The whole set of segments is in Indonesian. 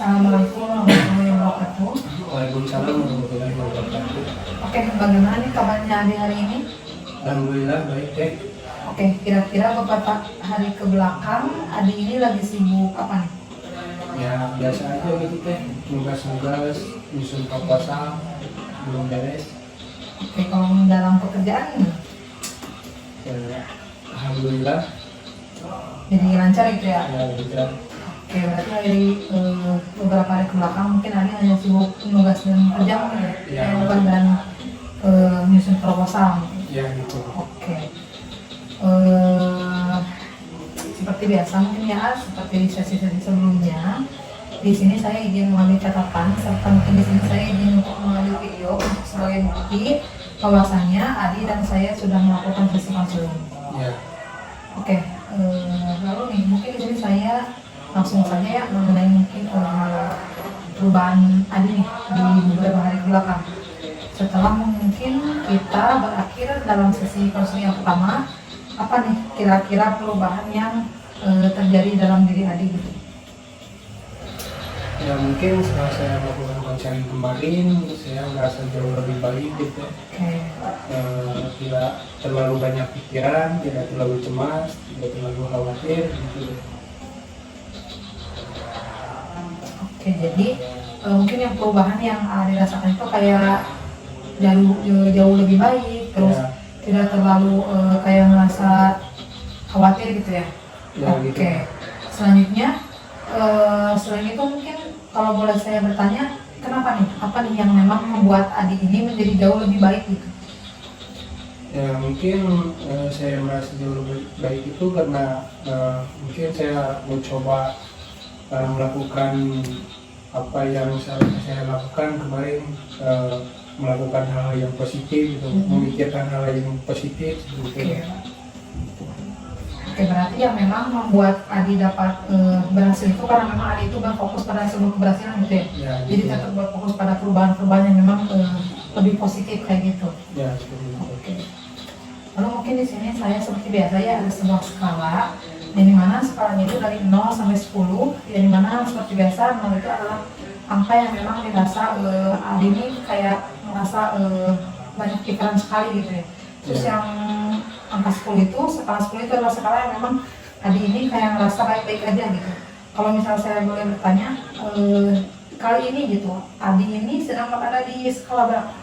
Assalamualaikum warahmatullahi wabarakatuh. Waalaikumsalam warahmatullahi wabarakatuh. Oke, bagaimana nih kabarnya Adi hari ini? Alhamdulillah baik deh. Oke, kira-kira beberapa hari ke belakang Adi ini lagi sibuk apa nih? Ya biasa aja gitu teh. Nugas-nugas, nyusun proposal, belum beres. Oke, kalau dalam pekerjaan ini, Ya, alhamdulillah. jadi lancar gitu ya? Ya lancar. Oke, berarti dari beberapa hari ke belakang mungkin Adi hanya sibuk nugas dan kerja mungkin ya? Ya. Bukan dan nyusun proposal. Ya gitu. Oke. Seperti biasa mungkin ya, seperti di sesi-sesi sebelumnya, di sini saya izin mengambil catatan serta mungkin di sini saya izin untuk mengambil video untuk sebagai bukti bahwasannya Adi dan saya sudah melakukan sesi konseling. Ya. Oke, lalu nih mungkin di sini saya langsung saja ya mengenai mungkin perubahan Adi nih di beberapa hari ke belakang. Setelah mungkin kita berakhir dalam sesi konseling yang pertama, apa nih kira-kira perubahan yang terjadi dalam diri Adi gitu? Ya mungkin setelah saya melakukan konseling kemarin, saya merasa jauh lebih baik gitu. Oke. Tidak terlalu banyak pikiran, tidak terlalu cemas, tidak terlalu khawatir gitu. Oke, jadi mungkin yang perubahan yang Adi rasakan itu kayak jauh lebih baik, terus Ya. tidak terlalu kayak merasa khawatir gitu ya? Ya, Oke. gitu. Selanjutnya, selain itu mungkin kalau boleh saya bertanya, kenapa nih? Apa nih yang memang membuat Adi ini menjadi jauh lebih baik gitu? Ya mungkin saya merasa jauh lebih baik itu karena mungkin saya mencoba melakukan apa yang seharusnya saya lakukan kemarin, melakukan hal yang positif gitu, memikirkan hal yang positif gitu. Oke, berarti yang memang membuat Adi dapat berhasil itu karena memang Adi itu berfokus pada sebuah keberhasilan gitu ya? Ya, Jadi gitu. tetap berfokus pada perubahan-perubahan yang memang lebih positif kayak gitu. Ya seperti itu. Oke. Lalu mungkin di sini saya seperti biasa ya ada sebuah skala yang dimana skalanya itu dari 0 sampai 10, yang dimana seperti biasa 0 itu adalah angka yang memang dirasa Adi ini kayak merasa banyak pikiran sekali gitu ya. Terus Ya. yang angka 10 itu, skala 10 itu adalah skala yang memang Adi ini kayak ngerasa baik-baik aja gitu. Kalau misal saya boleh bertanya, kali ini gitu, Adi ini sedang berada di skala berapa?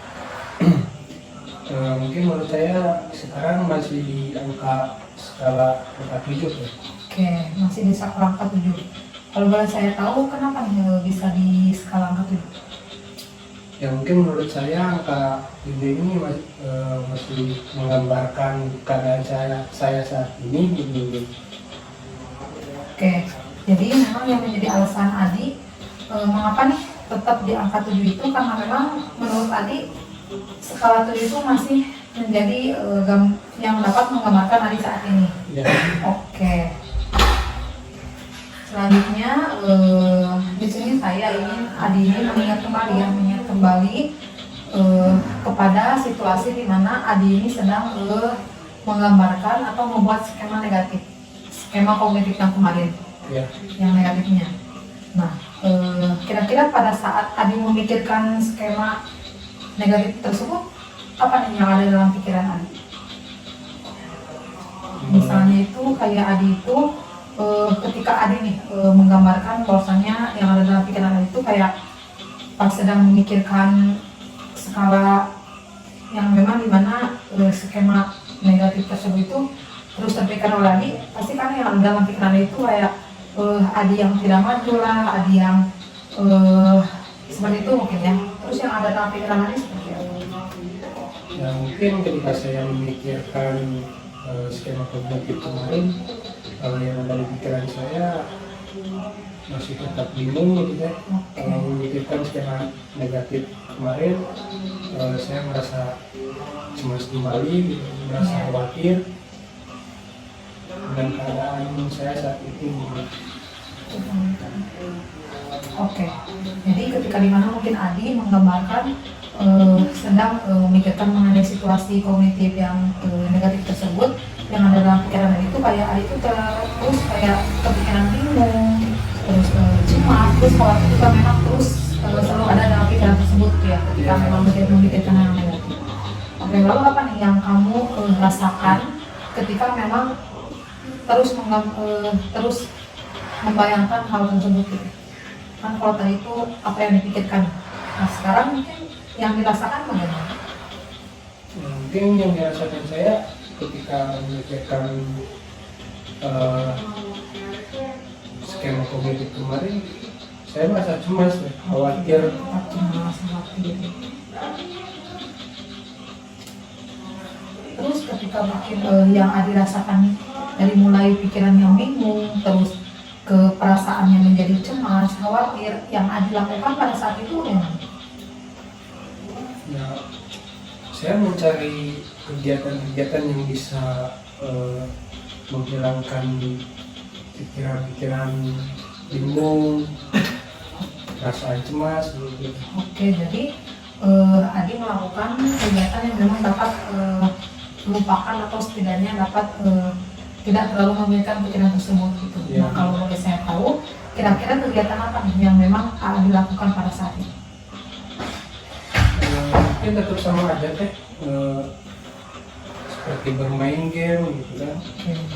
Mungkin menurut saya sekarang masih di angka skala 47 ya. Oke, masih di skala angka 7. Kalau boleh saya tahu kenapa nih bisa di skala angka 7? Ya mungkin menurut saya angka 7 ini masih menggambarkan keadaan saya saat ini gitu. Oke, jadi memang yang menjadi alasan Adi mengapa nih tetap di angka 7 itu karena memang menurut Adi skala 7 itu masih menjadi yang dapat menggambarkan Adi saat ini. Ya. Oke. Selanjutnya di sini saya ingin Adi ini mengingat kembali kepada situasi di mana Adi ini sedang menggambarkan atau membuat skema negatif, skema kognitif yang kemarin, Ya. yang negatifnya. Nah, kira-kira pada saat Adi memikirkan skema negatif tersebut, apa nih yang ada dalam pikiran Adi? Misalnya itu kayak Adi itu ketika Adi nih menggambarkan bahwasannya yang ada dalam pikiran Adi itu kayak pas sedang memikirkan skala yang memang dimana skema negatif tersebut itu terus terpikirkan oleh Adi, pasti kan yang ada dalam pikiran Adi itu kayak Adi yang tidak maju lah, Adi yang seperti itu mungkin ya. Terus yang ada dalam pikiran Adi seperti apa? Ya mungkin ketika saya memikirkan skema kognitif kemarin, yang ada di pikiran saya masih tetap bingung gitu ya. Kalau memikirkan skema negatif kemarin, saya merasa cemas kembali, gitu, merasa khawatir dengan keadaan saya saat itu. Oke, jadi ketika dimana mungkin Adi menggambarkan sedang memikirkan mengenai situasi kognitif yang negatif tersebut, yang ada dalam pikiran Adi itu kayak Adi itu terus kayak kepikiran bingung, terus cemas cemas, terus khawatir juga memang terus selalu ada dalam pikiran tersebut ya ketika memang memikirkan yang negatif. Oke, lalu apa nih yang kamu rasakan ketika memang terus membayangkan hal tersebut gitu? Kan kalau tadi itu apa yang dipikirkan, nah sekarang mungkin yang dirasakan bagaimana? Mungkin yang dirasakan saya ketika memikirkan skema kognitif kemarin, saya merasa cemas, khawatir. Terus ketika mungkin yang Adi rasakan dari mulai pikiran yang bingung, terus ke perasaan yang menjadi cemas, khawatir, yang Adi lakukan pada saat itu ya? Ya, saya mencari kegiatan-kegiatan yang bisa menghilangkan pikiran-pikiran bingung, perasaan cemas gitu. Oke, jadi Adi melakukan kegiatan yang memang dapat melupakan atau setidaknya dapat tidak terlalu memikirkan pikiran tersebut gitu. Ya. Nah, kalau boleh saya tahu, kira-kira kegiatan apa nih yang memang Adi lakukan pada saat itu? Mungkin tetap sama aja teh, seperti bermain game gitu kan,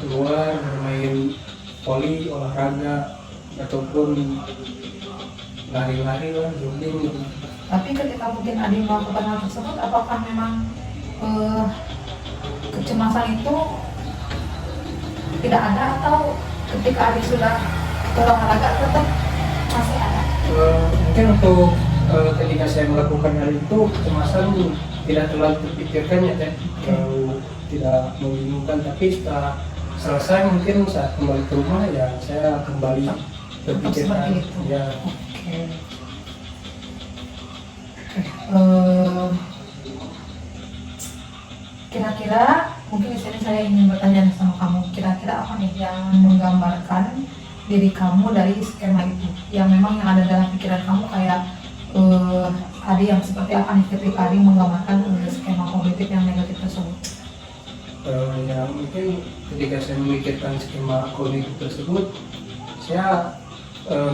keluar bermain voli, olahraga, ataupun lari-lari lah, jogging gitu. Tapi ketika mungkin Adi melakukan hal tersebut, apakah memang kecemasan itu tidak ada atau ketika Adi sudah olahraga tetap masih ada? Mungkin untuk ketika saya melakukan hal itu, kecemasan tidak terlalu terpikirkan ya teh, terlalu tidak membingungkan, tapi setelah selesai mungkin saat kembali ke rumah ya saya kembali berpikirkan seperti itu. ya. Oke. Kira-kira mungkin di sini saya ingin bertanya sama kamu, kira-kira apa nih yang menggambarkan diri kamu dari skema itu, yang memang yang ada dalam pikiran kamu, kayak Adi yang seperti apa nih ketika Adi menggambarkan skema kognitif yang negatif tersebut? Ya mungkin ketika saya memikirkan skema kognitif tersebut, saya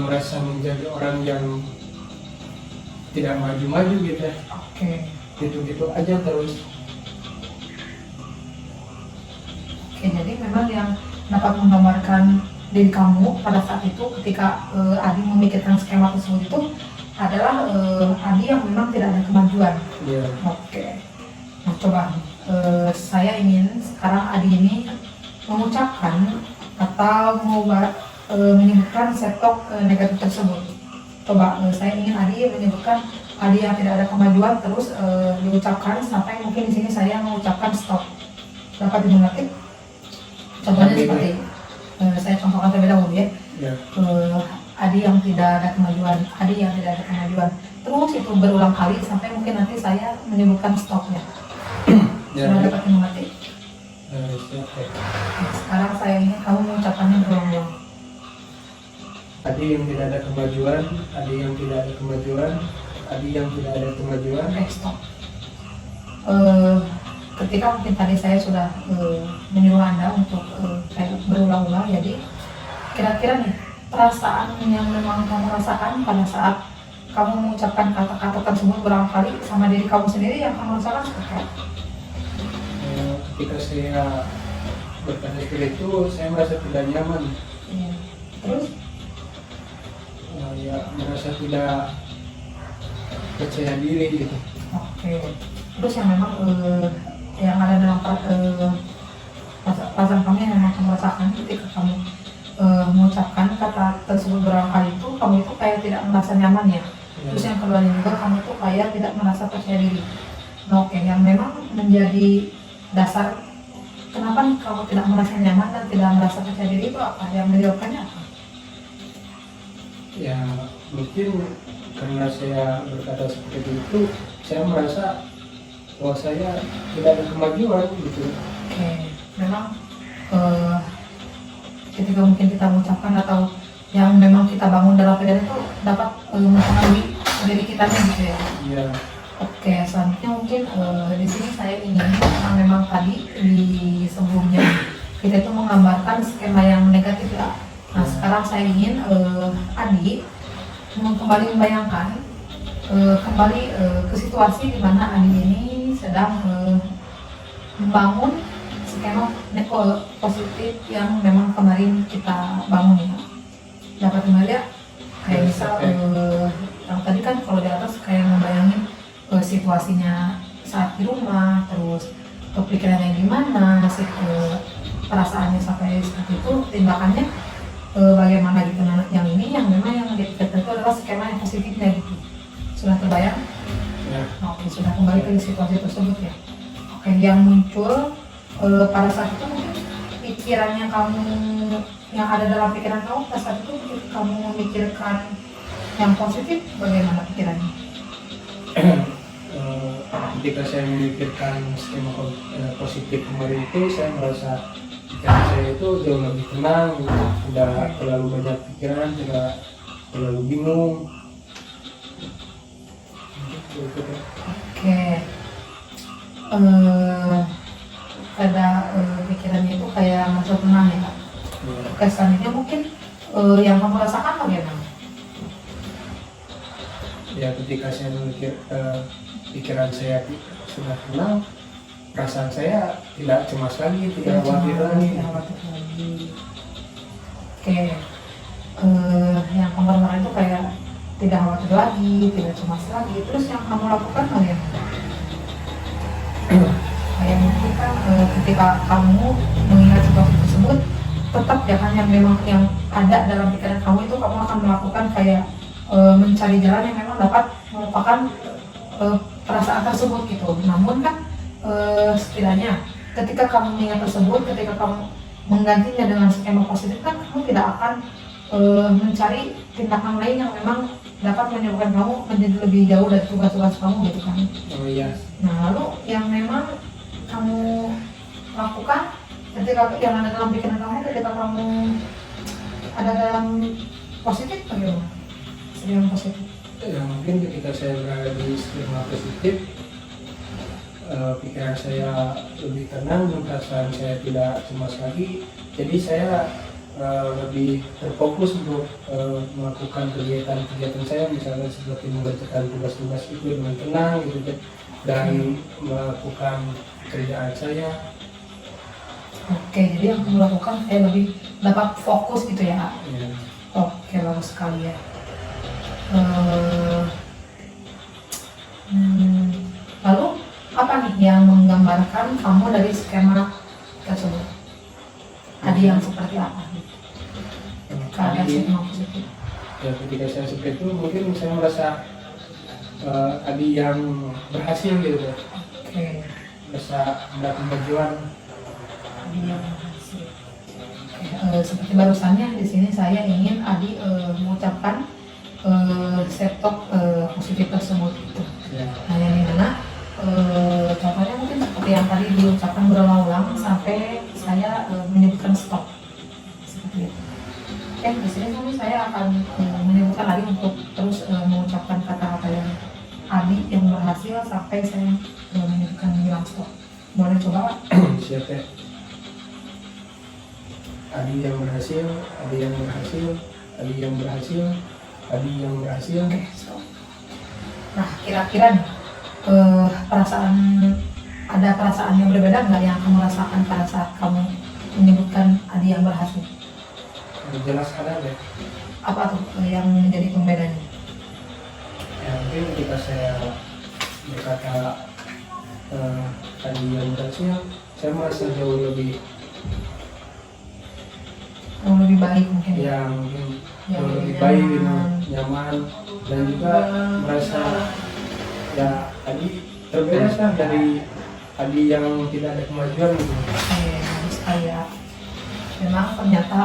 merasa menjadi orang yang tidak maju-maju gitu ya. Oke. Gitu-gitu aja terus. Oke, jadi memang yang dapat menggambarkan diri kamu pada saat itu ketika Adi memikirkan skema tersebut itu adalah Adi yang memang tidak ada kemajuan. Iya. Oke. Nah, coba saya ingin sekarang Adi ini mengucapkan atau menyebutkan setok negatif tersebut. Coba saya ingin Adi menyebutkan Adi yang tidak ada kemajuan, terus diucapkan sampai mungkin di sini saya mengucapkan stop. Dapat dimengerti? Contohnya seperti saya contohkan terlebih dahulu ya. Ya. Adi yang tidak ada kemajuan, Adi yang tidak ada kemajuan. Terus itu berulang kali sampai mungkin nanti saya menyebutkan stopnya. Ya. Sudah dapat dimengerti? Siap ya. Sekarang saya ingin kamu mengucapkannya berulang-ulang. Adi yang tidak ada kemajuan, Adi yang tidak ada kemajuan, Adi yang tidak ada kemajuan. Oke, stop. Ketika mungkin tadi saya sudah menyuruh Anda untuk kayak berulang-ulang, jadi kira-kira nih perasaan yang memang kamu rasakan pada saat kamu mengucapkan kata-kata tersebut berulang kali sama diri kamu sendiri, yang kamu rasakan seperti apa? Ketika saya berkata seperti itu, saya merasa tidak nyaman. Iya. Terus? Ya merasa tidak percaya diri gitu. Oke. Terus yang memang yang ada dalam perasaan kamu yang memang kamu rasakan ketika kamu mengucapkan kata tersebut berulang kali itu, kamu itu kayak tidak merasa nyaman ya. Terus yang kedua juga kamu itu kayak tidak merasa percaya diri. Nah, oke, yang memang menjadi dasar kenapa nih kamu tidak merasa nyaman dan tidak merasa percaya diri itu apa? Yang menyebabkannya apa? Ya mungkin karena saya berkata seperti itu, saya merasa bahwa saya tidak ada kemajuan gitu. Oke, memang ketika mungkin kita mengucapkan atau yang memang kita bangun dalam pikiran itu dapat mempengaruhi diri kita gitu ya. Iya. Oke, selanjutnya mungkin di sini saya ingin, karena memang tadi di sebelumnya kita itu menggambarkan skema yang negatif ya. Nah, sekarang saya ingin Adi kembali membayangkan kembali ke situasi di mana Adi ini sedang membangun skema positif yang memang kemarin kita bangun ya. Dapat melihat kayak misal yang tadi kan kalau di atas kayak membayangin situasinya saat di rumah, terus kepikirannya gimana, perasaannya sampai seperti itu, tindakannya bagaimana gitu. Nah, yang ini yang memang yang dipikirkan itu adalah skema yang positifnya gitu. Sudah terbayang? Ya. Oke, sudah kembali ke situasi tersebut ya. Oke, yang muncul pada saat itu mungkin pikirannya kamu yang ada dalam pikiran kamu pada saat itu kamu memikirkan yang positif, bagaimana pikirannya? Ketika saya memikirkan skema positif kemarin itu, saya merasa pikiran saya itu jauh lebih tenang, tidak terlalu banyak pikiran, tidak terlalu bingung. Oke, pada pikirannya itu kayak merasa tenang ya Kak? Kesannya mungkin yang kamu rasakan bagaimana? Ya, ketika saya memikir pikiran saya sudah tenang, perasaan saya tidak cemas lagi, tidak khawatir lagi. Oke, yang kemarin itu kayak tidak khawatir lagi, tidak cemas lagi. Terus yang kamu lakukan bagaimana? Kayak mungkin kan ketika kamu mengingat situasi tersebut, tetap jangan yang memang yang ada dalam pikiran kamu itu kamu akan melakukan kayak mencari jalan yang memang dapat melupakan perasaan tersebut gitu. Namun kan setidaknya ketika kamu mengingat tersebut, ketika kamu menggantinya dengan skema positif kan kamu tidak akan mencari tindakan lain yang memang dapat menyebabkan kamu menjadi lebih jauh dari tugas-tugas kamu gitu kan. Oh iya. Nah lalu yang memang kamu lakukan ketika yang ada dalam pikiran kamu, ketika kamu ada dalam positif bagaimana? Yang positif. Ya, mungkin ketika saya berada di skema positif, pikiran saya lebih tenang dan perasaan saya tidak cemas lagi. Jadi saya lebih terfokus untuk melakukan kegiatan-kegiatan saya, misalnya seperti mengerjakan tugas-tugas itu dengan tenang gitu kan, dan melakukan kerjaan saya. Oke, jadi yang kamu lakukan kayak lebih dapat fokus gitu ya. Ya. Oke, bagus sekali ya. Lalu apa nih yang menggambarkan kamu dari skema tersebut? Tadi yang seperti apa? Keadaan skema positif. Ya, ketika saya seperti itu mungkin saya merasa ada yang berhasil gitu kan. Oke, Merasa ada kemajuan. Adi yang berhasil. Oke, seperti barusannya di sini saya ingin Adi mengucapkan set-top positif tersebut gitu. Ya. Nah yang dimana contohnya mungkin seperti yang tadi diucapkan berulang-ulang sampai saya menyebutkan stop seperti itu. Oke, di sini nanti saya akan menyebutkan lagi untuk terus mengucapkan kata-kata yang Adi yang berhasil sampai saya menyebutkan bilang stop. Boleh coba Pak? Siap ya. Adi yang berhasil, Adi yang berhasil, Adi yang berhasil, Adi yang berhasil. Oke, stop. Nah kira-kira nih ada perasaan yang berbeda nggak yang kamu rasakan pada saat kamu menyebutkan Adi yang berhasil? Jelas ada ya. Apa tuh yang menjadi pembedanya? Ya, mungkin ketika saya berkata Adi yang berhasil, saya merasa jauh lebih Baik mungkin ya? mungkin Yang jauh lebih lebih baik, nyaman. nyaman, dan juga merasa ya Adi terbebas lah dari Adi yang tidak ada kemajuan gitu. Bagus sekali ya. Memang ternyata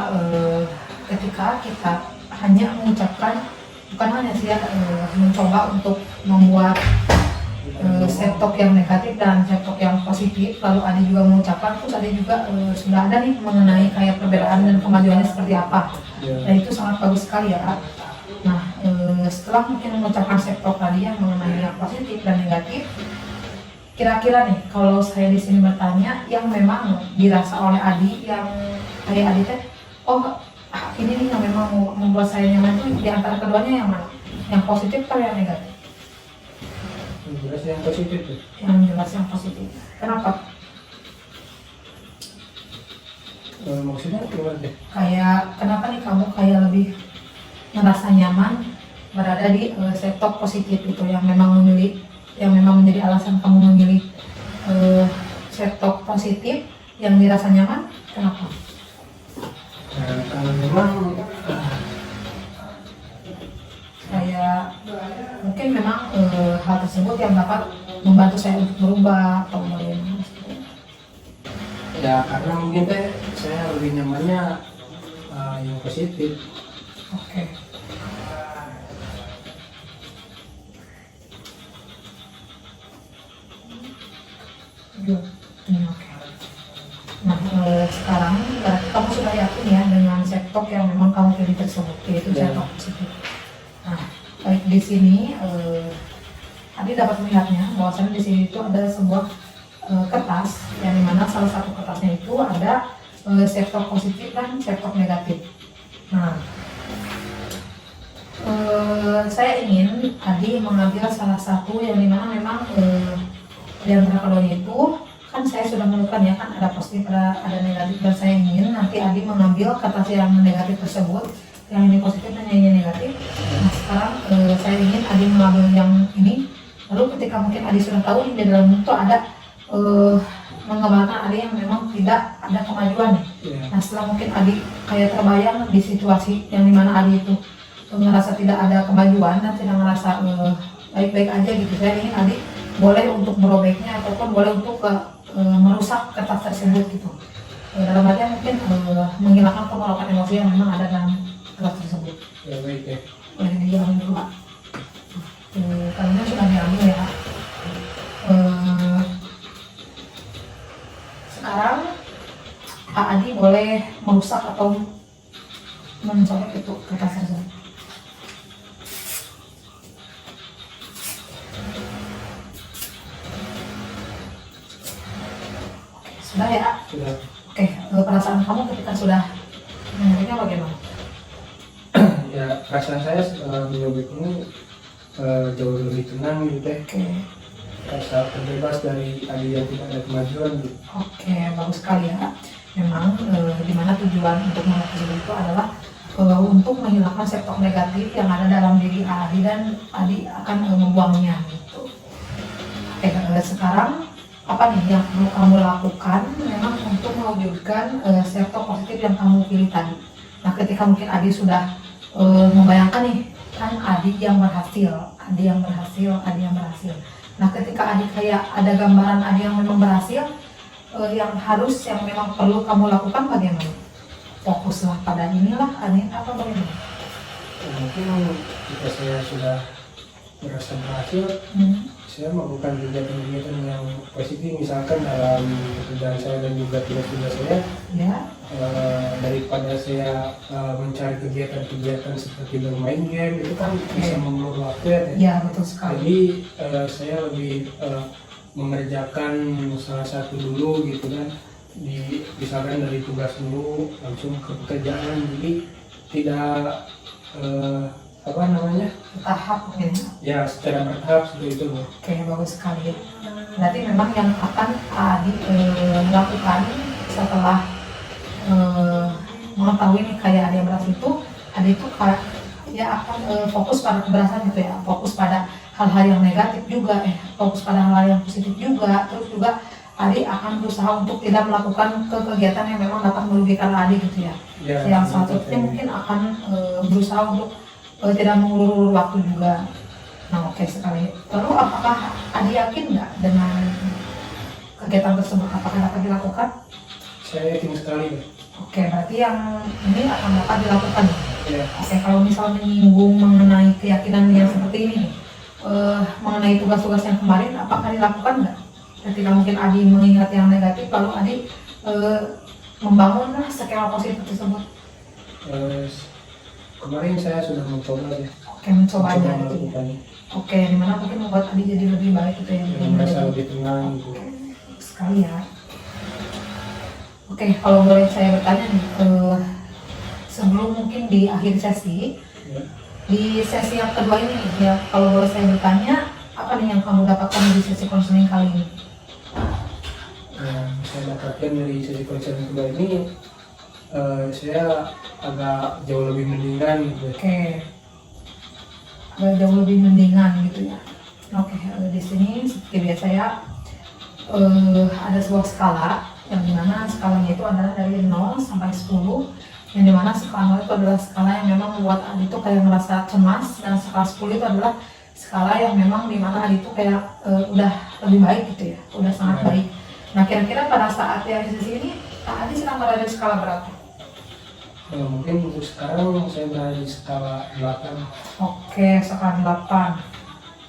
ketika kita hanya mengucapkan, bukan hanya sih ya, mencoba untuk membuat set-top yang negatif dan set-top yang positif, lalu Adi juga mengucapkan, terus Adi juga sudah ada nih mengenai kayak perbedaan dan kemajuannya seperti apa. Ya. Dan itu sangat bagus sekali ya Kak. Nah setelah mungkin mengucapkan set-top tadi yang mengenai yang positif dan negatif, kira-kira nih kalau saya di sini bertanya yang memang dirasa oleh Adi, yang kayak Adi teh, oh ini nih yang memang membuat saya nyaman itu di antara keduanya yang mana? Yang positif atau yang negatif? Yang jelas yang positif tuh. Yang jelas yang positif. Kenapa? Maksudnya gimana deh? Kayak kenapa nih kamu kayak lebih merasa nyaman berada di sektor positif itu yang memang menjadi alasan kamu memilih sektor positif yang dirasa nyaman? Kenapa? Nah, kalau memang Kayak mungkin memang hal tersebut yang dapat membantu saya untuk berubah atau bagaimana? ya karena mungkin teh saya lebih nyamannya yang positif. Oke. Iya, oke. Nah, sekarang berarti kamu sudah yakin ya dengan sektor yang memang kamu pilih tersebut, yaitu Ya. sektor positif. Nah, baik di sini, Adi dapat melihatnya bahwasanya di sini itu ada sebuah kertas yang dimana salah satu kertasnya itu ada sektor positif dan sektor negatif. Nah, saya ingin Adi mengambil salah satu yang dimana memang di antara keduanya itu kan saya sudah menemukan ya kan ada positif ada negatif, dan saya ingin nanti Adi mengambil kertas yang negatif tersebut, yang ini positif dan yang ini negatif. Nah sekarang saya ingin Adi mengambil yang ini, lalu ketika mungkin Adi sudah tahu di dalam itu ada menggambarkan Adi yang memang tidak ada kemajuan. Ya. Nah setelah mungkin Adi kayak terbayang di situasi yang dimana Adi itu ngerasa tidak ada kemajuan dan tidak ngerasa baik-baik aja gitu, saya ingin Adi boleh untuk merobeknya ataupun boleh untuk merusak kertas tersebut gitu. Dalam artian mungkin menghilangkan penolakan emosi yang memang ada dalam kertas tersebut. Ya baik ya. Boleh diambil dulu Pak. Karena sudah diambil ya. Sekarang Pak Adi boleh merusak atau mencolok itu kertas tersebut. Sudah ya? Sudah. Oke, perasaan kamu ketika sudah menyobeknya bagaimana? Ya perasaan saya setelah menyobek ini jauh lebih tenang gitu teh. Oke, Rasa terbebas dari tadi yang tidak ada kemajuan gitu. oke, bagus sekali ya. Memang dimana tujuan untuk melakukan itu adalah untuk menghilangkan sektor negatif yang ada dalam diri Adi dan Adi akan membuangnya gitu. Oke, sekarang apa nih yang perlu kamu lakukan memang untuk mewujudkan sektor positif yang kamu pilih tadi. Nah ketika mungkin Adi sudah membayangkan nih kan Adi yang berhasil. Nah ketika Adi kayak ada gambaran Adi yang memang berhasil, yang memang perlu kamu lakukan bagaimana? Fokuslah pada inilah, Adi apa bagaimana? Ya, mungkin jika saya sudah merasa berhasil, saya melakukan kegiatan-kegiatan yang positif, misalkan dalam pekerjaan saya dan juga tugas-tugas saya. Ya. Daripada saya mencari kegiatan-kegiatan seperti bermain game, itu kan bisa mengulur waktu ya. Ya betul sekali. Jadi saya lebih mengerjakan salah satu dulu gitu kan, misalkan dari tugas dulu langsung ke pekerjaan, jadi tidak Tahap mungkin. ya secara bertahap seperti itu. Oke, bagus sekali. Berarti memang yang akan Adi lakukan setelah mengetahui nih kayak Adi yang berhasil itu, Adi itu ya akan fokus pada keberhasilan gitu ya, fokus pada hal-hal yang negatif juga, fokus pada hal-hal yang positif juga, terus juga Adi akan berusaha untuk tidak melakukan kegiatan yang memang dapat merugikan Adi gitu ya. Ya, Yang selanjutnya mungkin akan berusaha untuk tidak mengulur-ulur waktu juga. Nah oke sekali. Lalu apakah Adi yakin nggak dengan kegiatan tersebut? Apakah dapat dilakukan? saya yakin sekali. Oke, berarti yang ini akan dapat dilakukan. Ya. Oke, kalau misalnya menyinggung mengenai keyakinan yang seperti ini nih, mengenai tugas-tugas yang kemarin, apakah dilakukan nggak? Ketika mungkin Adi mengingat yang negatif, lalu Adi membangunlah skema positif tersebut. Kemarin saya sudah mencoba ya. Oke, mencobanya gitu ya. melakukannya. Oke, dimana mungkin membuat Adi jadi lebih baik gitu ya. Dengan merasa lebih tenang gitu. Oke, sekali ya. Oke, kalau boleh saya bertanya nih, sebelum mungkin di akhir sesi, Ya. Di sesi yang kedua ini ya, kalau boleh saya bertanya, apa nih yang kamu dapatkan di sesi konseling kali ini? Yang saya dapatkan dari sesi konseling kedua ini, saya agak jauh lebih mendingan gitu. Oke, agak jauh lebih mendingan gitu ya. Oke, di sini seperti biasa ya, ada sebuah skala yang dimana skalanya itu adalah dari 0 sampai 10, yang dimana skala 0 itu adalah skala yang memang membuat Adi itu kayak merasa cemas, dan skala 10 itu adalah skala yang memang dimana Adi itu kayak udah lebih baik gitu ya, udah sangat baik. Nah, kira-kira pada saat yang di sesi ini Adi sedang berada di skala berapa? Mungkin untuk sekarang saya berada di skala 8. Oke, skala 8.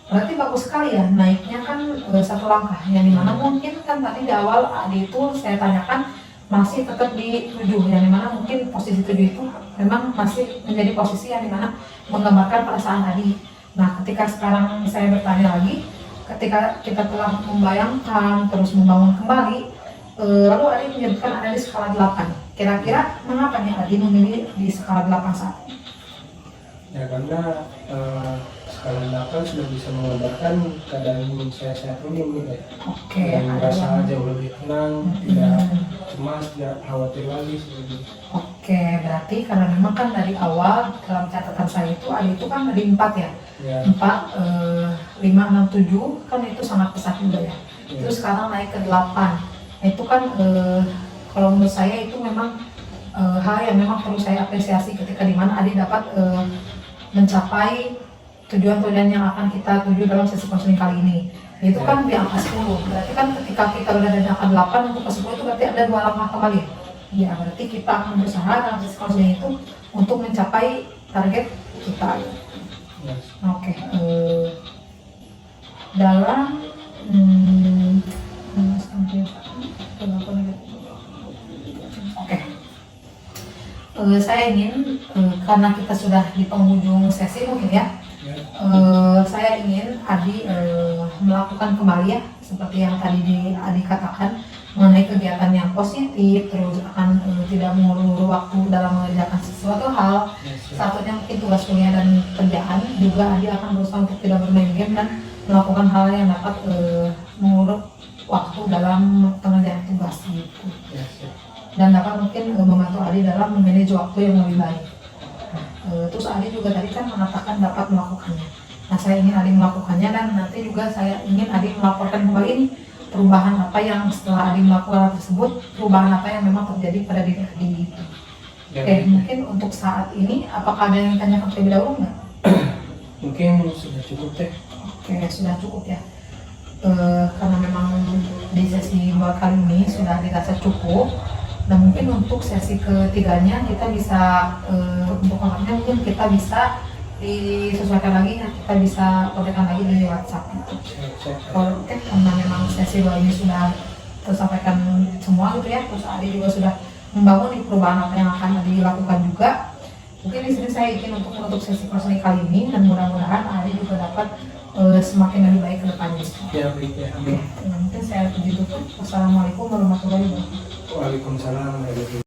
Berarti bagus sekali ya, naiknya kan satu langkah, yang dimana mungkin kan tadi di awal Adi itu saya tanyakan masih tetap di 7, yang dimana mungkin posisi 7 itu memang masih menjadi posisi yang dimana menggambarkan perasaan Adi. Nah, ketika sekarang saya bertanya lagi, ketika kita telah membayangkan terus membangun kembali, lalu Adi menyebutkan ada di skala 8. Kira-kira mengapa nih Adi memilih di skala 8 saat ini? Ya karena skala 8 sudah bisa menggambarkan keadaan saya saat ini gitu ya. Oke, Dan merasa jauh lebih tenang, tidak cemas, tidak khawatir lagi seperti itu. Oke, berarti karena memang kan dari awal dalam catatan saya itu Adi itu kan dari 4 ya. Ya, 4, 5, 6, 7 kan itu sangat pesat juga ya. Terus sekarang naik ke 8. Itu kan kalau menurut saya itu memang hal yang memang perlu saya apresiasi ketika dimana Adi dapat mencapai tujuan-tujuan yang akan kita tuju dalam sesi konseling kali ini. Itu kan di angka 10. Berarti kan ketika kita udah ada di angka 8 untuk ke 10 itu berarti ada 2 langkah kembali. Ya, berarti kita akan berusaha dalam sesi konseling itu untuk mencapai target kita. ya. Oke, dalam oke, saya ingin karena kita sudah di penghujung sesi mungkin ya, saya ingin Adi melakukan kembali ya seperti yang tadi Adi katakan mengenai kegiatan yang positif, terus akan tidak mengulur waktu dalam mengerjakan sesuatu hal. Satunya mungkin tugas kuliah dan kerjaan, juga Adi akan berusaha untuk tidak bermain game dan melakukan hal yang dapat mengulur waktu dalam pengerjaan tugas gitu. Dan dapat mungkin membantu Adi dalam memanage waktu yang lebih baik. Terus Adi juga tadi kan mengatakan dapat melakukannya. Nah, saya ingin Adi melakukannya, dan nanti juga saya ingin Adi melaporkan kembali ini perubahan apa yang setelah Adi melakukan hal tersebut, perubahan apa yang memang terjadi pada diri Adi gitu. Oke, mungkin untuk saat ini apakah ada yang ditanyakan terlebih dahulu nggak? Mungkin sudah cukup deh. Oke, sudah cukup ya. Karena memang di sesi 2 kali ini sudah dirasa cukup. Dan mungkin untuk sesi ketiganya kita bisa untuk kontaknya mungkin kita bisa disesuaikan lagi, kita bisa kontakkan lagi di WhatsApp gitu. Kalau karena memang sesi 2 ini sudah tersampaikan semua gitu ya, terus Adi juga sudah membangun di perubahan apa yang akan Adi lakukan juga. Mungkin di sini saya ingin untuk menutup sesi konseling kali ini, dan mudah-mudahan Adi juga dapat semakin lebih baik ke depannya. Ya, baik ya. Amin. Mungkin saya tutup. Wassalamualaikum warahmatullahi wabarakatuh. Waalaikumsalam warahmatullahi wabarakatuh.